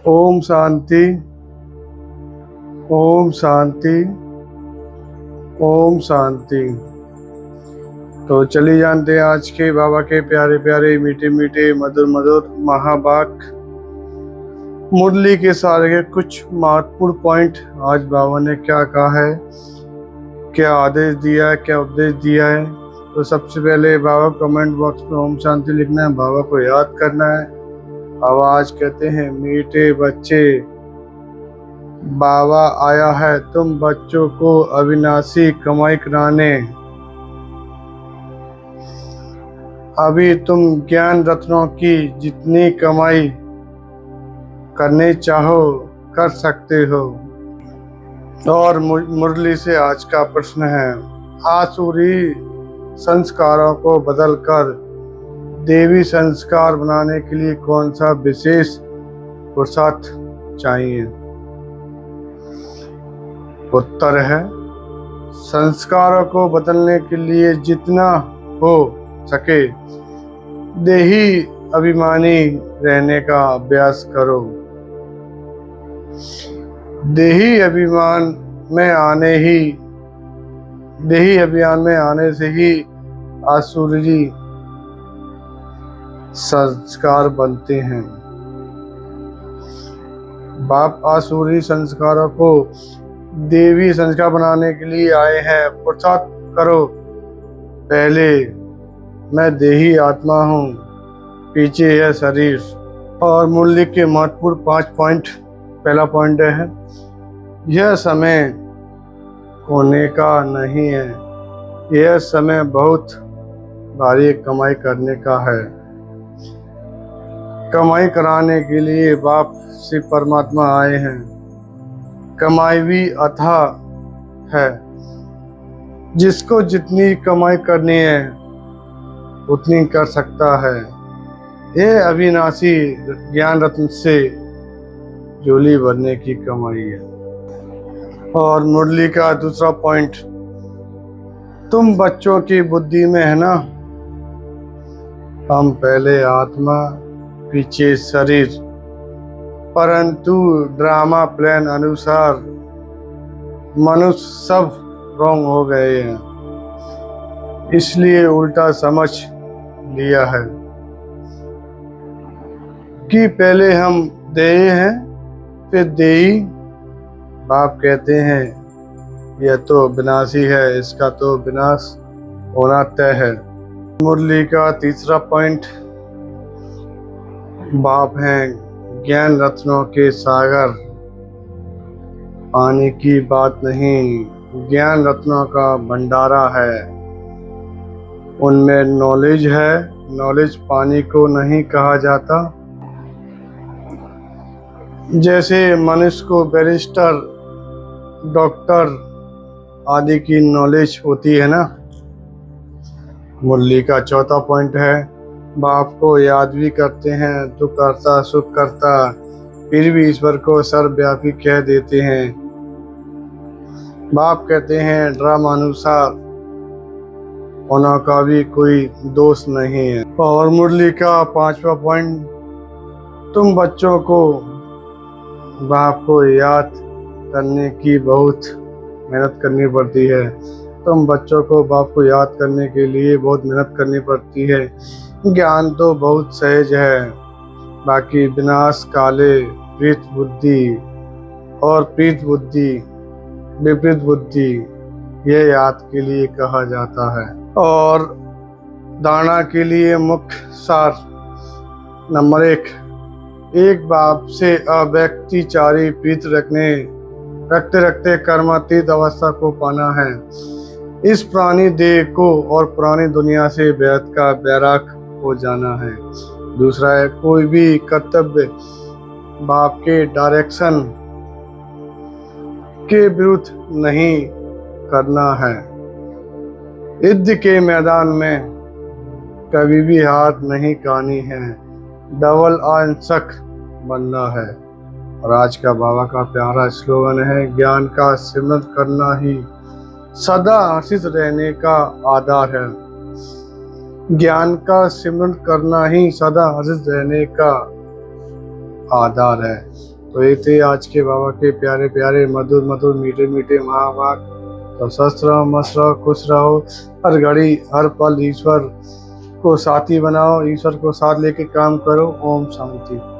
ओम शांति। ओम शांति। ओम शांति। तो चलिए जानते हैं आज के बाबा के प्यारे प्यारे मीठे मीठे मधुर मधुर महावाक्य मुरली के सारे के कुछ महत्वपूर्ण पॉइंट। आज बाबा ने क्या कहा है, क्या आदेश दिया है, क्या उपदेश दिया है। तो सबसे पहले बाबा कमेंट बॉक्स में ओम शांति लिखना है, बाबा को याद करना है। बाबा आज कहते हैं, मीठे बच्चे, बाबा आया है तुम बच्चों को अविनाशी कमाई कराने। अभी तुम ज्ञान रत्नों की जितनी कमाई करने चाहो कर सकते हो। और मुरली से आज का प्रश्न है, आसुरी संस्कारों को बदलकर देवी संस्कार बनाने के लिए कौन सा विशेष पुरुषार्थ चाहिए। उत्तर है, संस्कारों को बदलने के लिए जितना हो सके देही अभिमानी रहने का अभ्यास करो। देही अभिमान में आने से ही आसुरी संस्कार बनते हैं। बाप आसुरी संस्कारों को देवी संस्कार बनाने के लिए आए हैं। पुरुषार्थ करो, पहले मैं देही आत्मा हूँ, पीछे है शरीर। और मुरली के महत्वपूर्ण 5 पॉइंट। पहला पॉइंट है, यह समय खोने का नहीं है, यह समय बहुत भारी कमाई करने का है। कमाई कराने के लिए बाप शिव परमात्मा आए हैं। कमाई भी अथाह है, जिसको जितनी कमाई करनी है उतनी कर सकता है। यह अविनाशी ज्ञान रत्न से झोली भरने की कमाई है। और मुरली का दूसरा पॉइंट, तुम बच्चों की बुद्धि में है ना, हम पहले आत्मा पीछे शरीर, परंतु ड्रामा प्लान अनुसार मनुष्य सब रॉन्ग हो गए हैं, इसलिए उल्टा समझ लिया है कि पहले हम देही हैं फिर देही। बाप कहते हैं यह तो विनाशी है, इसका तो विनाश होना तय है। मुरली का तीसरा पॉइंट, बाप हैं ज्ञान रत्नों के सागर, पानी की बात नहीं, ज्ञान रत्नों का भंडारा है। उनमें नॉलेज है, नॉलेज पानी को नहीं कहा जाता। जैसे मनुष्य को बैरिस्टर, डॉक्टर आदि की नॉलेज होती है ना। मुरली का चौथा पॉइंट है, बाप को याद भी करते हैं, दुख करता सुख करता, फिर भी ईश्वर को सर्वव्यापी कह देते हैं। बाप कहते हैं ड्रामानुसार उनका भी कोई दोष नहीं है। और मुरली का 5वां पॉइंट, तुम बच्चों को बाप को याद करने की बहुत मेहनत करनी पड़ती है। तुम बच्चों को बाप को याद करने के लिए बहुत मेहनत करनी पड़ती है। ज्ञान तो बहुत सहज है, बाकी विनाश काले प्रीत बुद्धि और प्रीत बुद्धि विपरीत बुद्धि, यह याद के लिए कहा जाता है। और धारणा के लिए मुख्य सार नंबर 1, एक बाप से अव्यक्तिचारी प्रीत रखते रखते कर्मातीत अवस्था को पाना है। इस पुरानी देह को और पुरानी दुनिया से बेहद का बैराग हो जाना है। दूसरा है, कोई भी कर्तव्य बाप के डायरेक्शन के विरुद्ध नहीं करना है। युद्ध के मैदान में कभी भी हार नहीं खानी है, डबल अहिंसक बनना है। और आज का बाबा का प्यारा स्लोगन है, ज्ञान का सिमरन करना ही सदा हर्षित रहने का आधार है। ज्ञान का सिमरन करना ही सदा हर्षित रहने का आधार है। तो ये थे आज के बाबा के प्यारे प्यारे मधुर मधुर मीठे मीठे महावाक्य। तो स्वस्थ रहो, मस्त रहो, खुश रहो, हर घड़ी हर पल ईश्वर को साथी बनाओ, ईश्वर को साथ लेके काम करो। ओम शांति।